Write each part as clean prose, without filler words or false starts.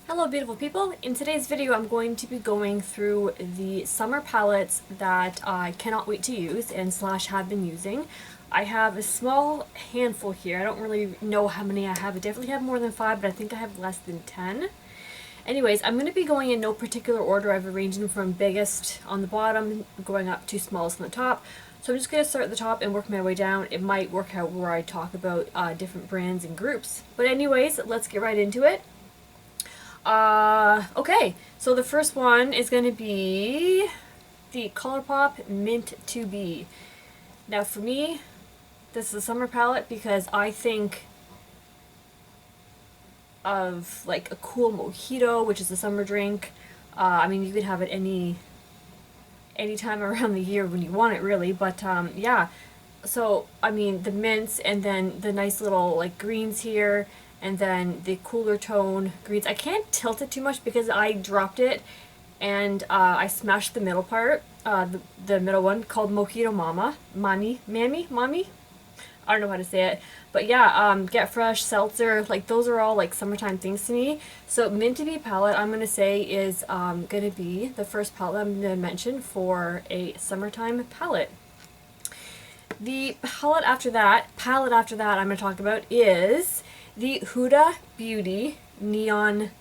Hello beautiful people! In today's video I'm going to be going through the summer palettes that I cannot wait to use and slash have been using. I have a small handful here. I don't really know how many I have. I definitely have more than 5, but I think I have less than 10. Anyways, I'm going to be going in no particular order. I've arranged them from biggest on the bottom, going up to smallest on the top. So I'm just going to start at the top and work my way down. It might work out where I talk about different brands and groups. But anyways, let's get right into it. Okay, so the first one is going to be the Colourpop Mint 2B. Now for me, this is a summer palette because I think of like a cool mojito, which is a summer drink. I mean, you could have it any time around the year when you want it, really. But yeah, so I mean the mints and then the nice little like greens here. And then the cooler tone greens. I can't tilt it too much because I dropped it and I smashed the middle part, the middle one called Mojito Mommy. I don't know how to say it. But yeah, Get Fresh, Seltzer, like those are all like summertime things to me. So Mint to Be palette, I'm going to say is going to be the first palette I'm going to mention for a summertime palette. The palette after that I'm going to talk about is the Huda Beauty Neon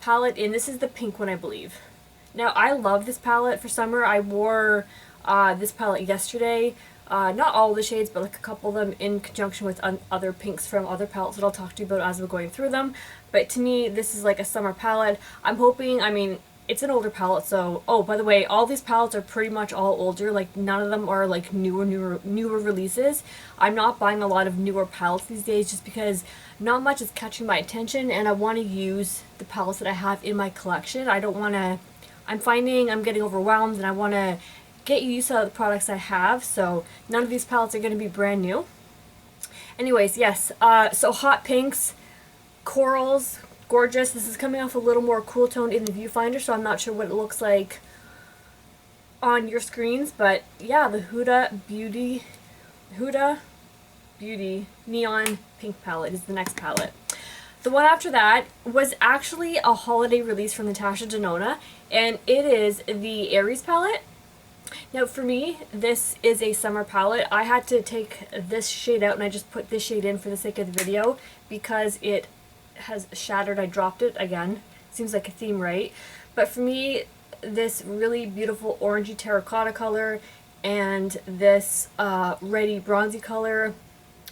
palette, and this is the pink one, I believe. Now, I love this palette for summer. I wore this palette yesterday. Not all the shades, but like a couple of them in conjunction with other pinks from other palettes that I'll talk to you about as we're going through them. But to me, this is like a summer palette. I'm hoping, I mean, it's an older palette, so, oh, by the way, all these palettes are pretty much all older. Like, none of them are like newer releases. I'm not buying a lot of newer palettes these days just because not much is catching my attention, and I want to use the palettes that I have in my collection. I don't want to, I'm finding I'm getting overwhelmed, and I want to get used to the products I have, so none of these palettes are going to be brand new. Anyways, yes, so hot pinks, corals, gorgeous. This is coming off a little more cool toned in the viewfinder, so I'm not sure what it looks like on your screens, but yeah, the Huda Beauty Neon Pink palette is the next palette. The one after that was actually a holiday release from Natasha Denona, and it is the Aries palette. Now for me, this is a summer palette. I had to take this shade out and I just put this shade in for the sake of the video because it has shattered. I dropped it again. Seems like a theme, right? But for me, this really beautiful orangey terracotta color and this reddy bronzy color,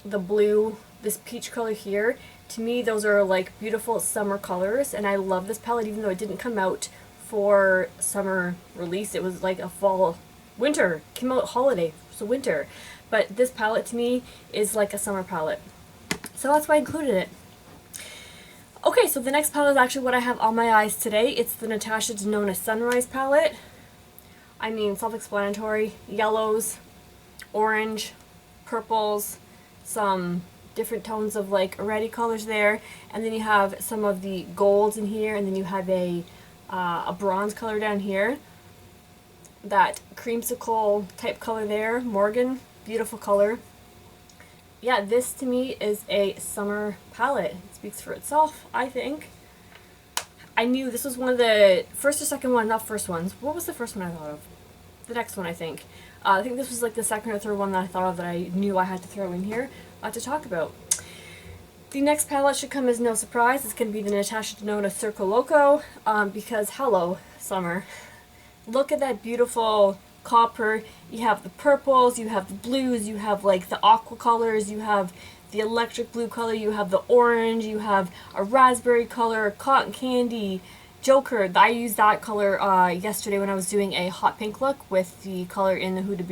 the blue, this peach color here, to me those are like beautiful summer colors, and I love this palette even though it didn't come out for summer release. It was like a fall, winter, came out holiday, so winter. But this palette to me is like a summer palette. So that's why I included it. Okay, so the next palette is actually what I have on my eyes today. It's the Natasha Denona Sunrise palette. I mean, self-explanatory. Yellows, orange, purples, some different tones of like reddy colors there, and then you have some of the golds in here, and then you have a bronze color down here. That creamsicle type color there, Morgan, beautiful color. Yeah, this to me is a summer palette. It speaks for itself, I think. I knew this was one of the first or second one, not first ones. What was the first one I thought of? The next one, I think. I think this was like the second or third one that I thought of that I knew I had to throw in here to talk about. The next palette should come as no surprise. It's going to be the Natasha Denona Circo Loco, because hello, summer. Look at that beautiful copper. You have the purples, you have the blues, you have like the aqua colors, you have the electric blue color, you have the orange, you have a raspberry color, cotton candy, Joker. I used that color yesterday when I was doing a hot pink look with the color in the Huda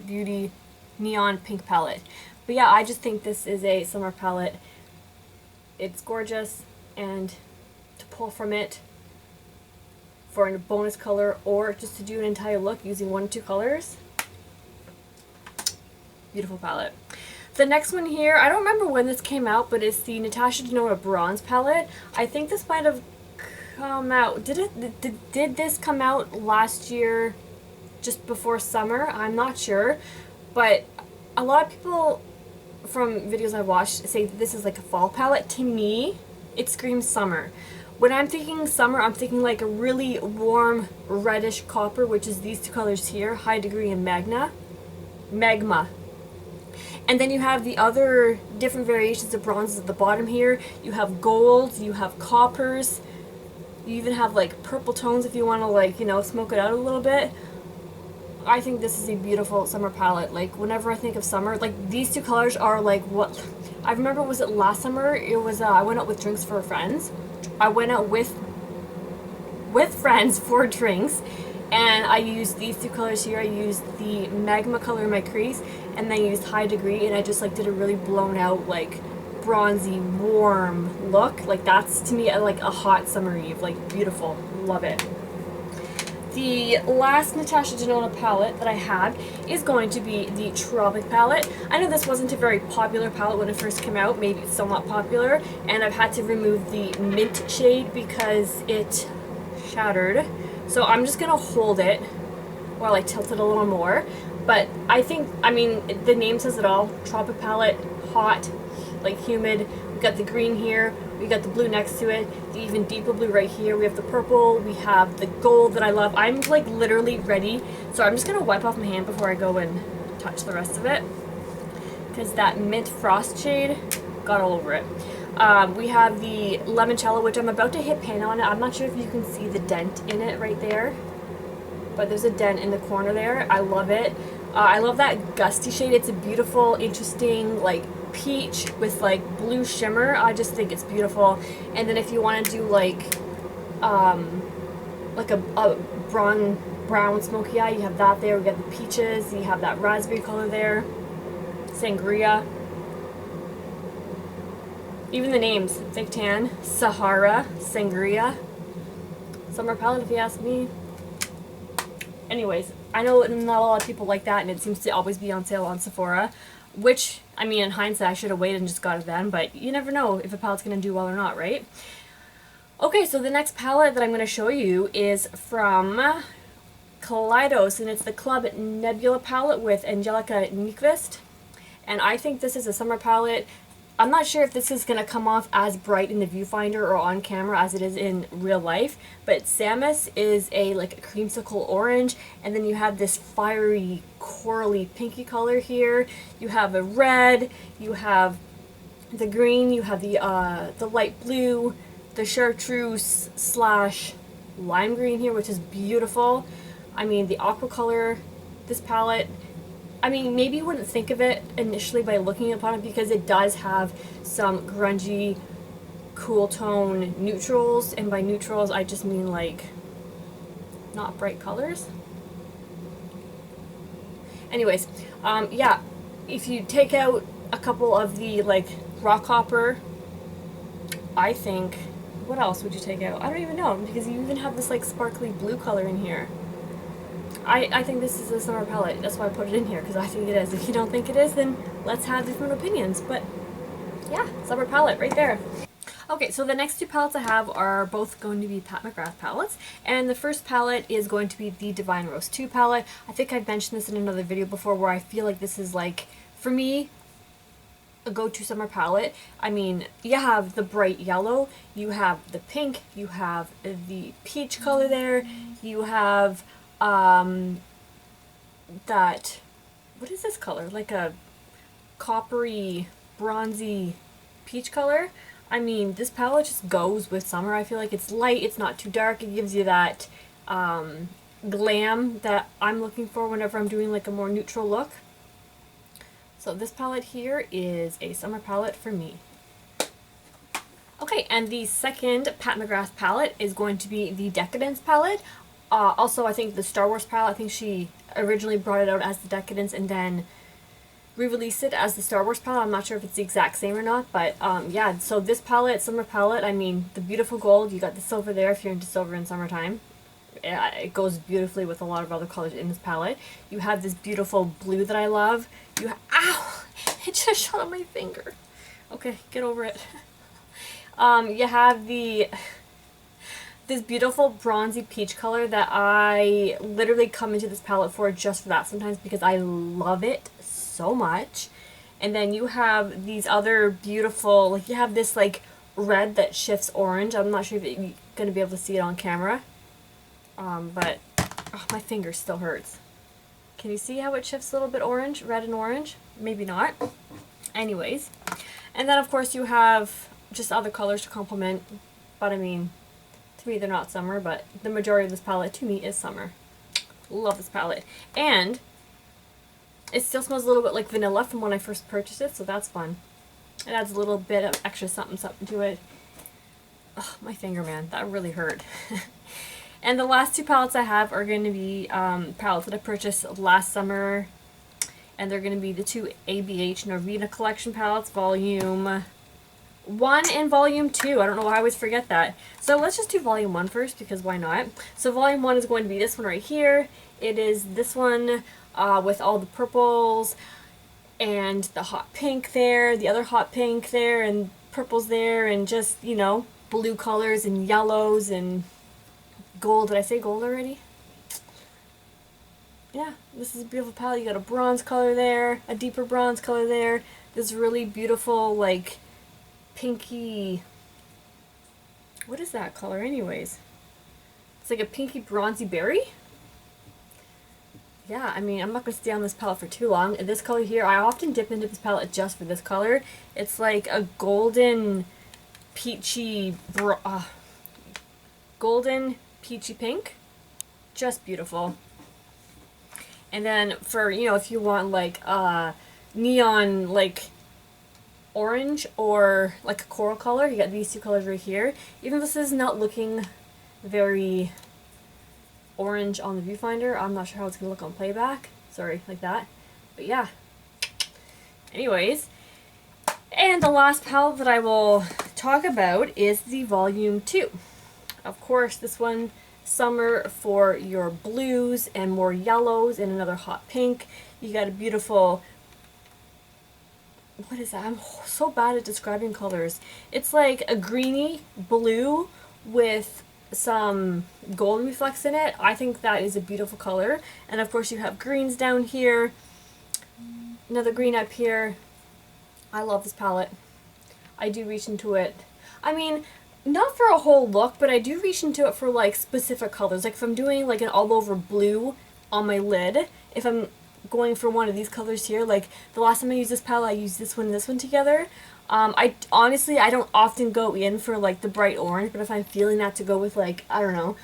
Beauty Neon Pink palette. But yeah, I just think this is a summer palette. It's gorgeous, and to pull from it for a bonus color or just to do an entire look using 1 or 2 colors. Beautiful palette. The next one here, I don't remember when this came out, but it's the Natasha Denona Bronze palette. I think this might have come out, did this come out last year just before summer? I'm not sure, but a lot of people from videos I've watched say this is like a fall palette. To me, It screams summer. When I'm thinking summer, I'm thinking like a really warm reddish copper, which is these two colors here, High Degree and Magma. And then you have the other different variations of bronzes at the bottom here. You have golds, you have coppers, you even have like purple tones if you want to, like, you know, smoke it out a little bit. I think this is a beautiful summer palette. Like, whenever I think of summer, like, these two colors are like what I remember. Was it last summer? It was I went out with drinks for friends. I went out with friends for drinks, and I used these two colors here. I used the Magma color in my crease, and then I used High Degree, and I just like did a really blown out, like, bronzy, warm look. Like, that's to me like a hot summer eve. Like, beautiful. Love it. The last Natasha Denona palette that I have is going to be the Tropic palette. I know this wasn't a very popular palette when it first came out. Maybe it's still not popular, and I've had to remove the mint shade because it shattered. So I'm just going to hold it while I tilt it a little more. But I think, I mean, the name says it all. Tropic palette, hot, like humid. We got the green here, we got the blue next to it, the even deeper blue right here, we have the purple, we have the gold that I love. I'm like literally ready, so I'm just going to wipe off my hand before I go and touch the rest of it, because that mint frost shade got all over it. We have the limoncello, which I'm about to hit pan on it. I'm not sure if you can see the dent in it right there, but there's a dent in the corner there. I love it. I love that gusty shade. It's a beautiful, interesting, like, peach with like blue shimmer. I just think it's beautiful. And then if you want to do like a brown smoky eye, you have that there. We got the peaches, you have that raspberry color there, sangria, even the names, thick tan, Sahara, sangria, summer palette if you ask me. Anyways, I know not a lot of people like that, and it seems to always be on sale on Sephora, which, I mean, in hindsight, I should have waited and just got it then, but you never know if a palette's going to do well or not, right? Okay, so the next palette that I'm going to show you is from Kaleidos, and it's the Club Nebula palette with Angelica Nyqvist, and I think this is a summer palette. I'm not sure if this is going to come off as bright in the viewfinder or on camera as it is in real life, but Samus is a creamsicle orange, and then you have this fiery corally pinky color here. You have a red, you have the green, you have the light blue, the chartreuse slash lime green here, which is beautiful. I mean, the aqua color, this palette, I mean, maybe you wouldn't think of it initially by looking upon it because it does have some grungy, cool tone neutrals, and by neutrals I just mean like not bright colors. Anyways, yeah, if you take out a couple of the like rock copper, I think, what else would you take out? I don't even know, because you even have this like sparkly blue color in here. I think this is a summer palette. That's why I put it in here, because I think it is. If you don't think it is, then let's have different opinions. But yeah, summer palette right there. Okay, so the next two palettes I have are both going to be Pat McGrath palettes. And the first palette is going to be the Divine Rose 2 palette. I think I've mentioned this in another video before, where I feel like this is like, for me, a go-to summer palette. I mean, you have the bright yellow, you have the pink, you have the peach color there, you have that, what is this color? Like a coppery, bronzy peach color. I mean, this palette just goes with summer. I feel like it's light, it's not too dark, it gives you that glam that I'm looking for whenever I'm doing like a more neutral look. So this palette here is a summer palette for me. Okay, and the second Pat McGrath palette is going to be the Decadence palette. Also, I think the Star Wars palette, I think she originally brought it out as the Decadence and then re-released it as the Star Wars palette. I'm not sure if it's the exact same or not, but yeah, so this palette, summer palette, I mean, the beautiful gold, you got the silver there if you're into silver in summertime. It goes beautifully with a lot of other colors in this palette. You have this beautiful blue that I love. Ow! It just shot on my finger. Okay, get over it. You have this beautiful bronzy peach color that I literally come into this palette for just for that sometimes, because I love it so much. And then you have these other beautiful, like you have this like red that shifts orange. I'm not sure if you're going to be able to see it on camera. But oh, my finger still hurts. Can you see how it shifts a little bit orange, red and orange? Maybe not. Anyways. And then of course you have just other colors to complement. But I mean, to me they're not summer, but the majority of this palette to me is summer. Love this palette. And it still smells a little bit like vanilla from when I first purchased it, so that's fun. It adds a little bit of extra something to it. Oh, my finger, man. That really hurt. And the last two palettes I have are going to be palettes that I purchased last summer. And they're going to be the two ABH Novena Collection palettes, Volume 1 and Volume 2. I don't know why I always forget that. So let's just do Volume 1 first, because why not? So Volume 1 is going to be this one right here. It is this one with all the purples and the hot pink there, the other hot pink there, and purples there, and just, you know, blue colors and yellows and gold. Did I say gold already? Yeah, this is a beautiful palette. You got a bronze color there, a deeper bronze color there, this really beautiful, like, pinky, what is that color anyways? It's like a pinky bronzy berry? Yeah, I mean, I'm not going to stay on this palette for too long. And this color here, I often dip into this palette just for this color. It's like a golden peachy, golden peachy pink. Just beautiful. And then for, you know, if you want like neon, like orange or like a coral color, you got these two colors right here. Even though this is not looking very orange on the viewfinder, I'm not sure how it's gonna look on playback. Sorry, like that. But yeah. Anyways, and the last palette that I will talk about is the Volume 2. Of course, this one, summer for your blues and more yellows and another hot pink. You got a beautiful, what is that? I'm so bad at describing colors. It's like a greeny blue with some gold reflex in it. I think that is a beautiful color. And of course you have greens down here, another green up here. I love this palette. I do reach into it. I mean, not for a whole look, but I do reach into it for like specific colors. Like if I'm doing like an all over blue on my lid, if I'm going for one of these colors here, like the last time I used this palette, I used this one and this one together. I honestly, I don't often go in for like the bright orange, but if I'm feeling that to go with like, I don't know,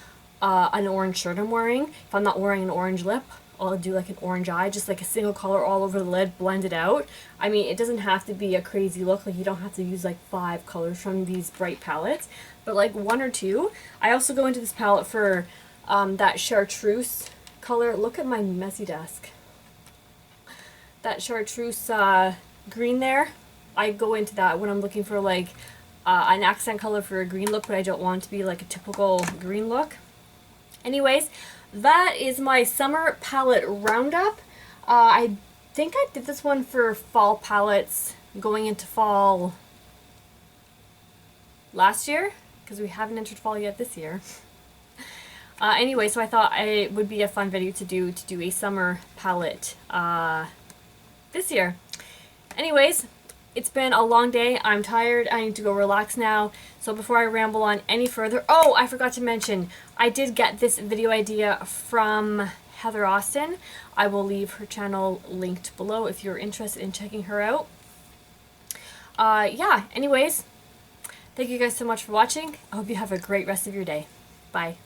an orange shirt I'm wearing, if I'm not wearing an orange lip, I'll do like an orange eye, just like a single color all over the lid, blend it out. I mean, it doesn't have to be a crazy look, like you don't have to use like 5 colors from these bright palettes, but like 1 or 2. I also go into this palette for that chartreuse color. Look at my messy desk. That chartreuse green there. I go into that when I'm looking for like an accent color for a green look, but I don't want it to be like a typical green look. Anyways, that is my summer palette roundup. I think I did this one for fall palettes going into fall last year, because we haven't entered fall yet this year. Anyway, so I thought it would be a fun video to do a summer palette this year. Anyways, it's been a long day. I'm tired. I need to go relax now. So before I ramble on any further, oh, I forgot to mention, I did get this video idea from Heather Austin. I will leave her channel linked below if you're interested in checking her out. Yeah, anyways, thank you guys so much for watching. I hope you have a great rest of your day. Bye.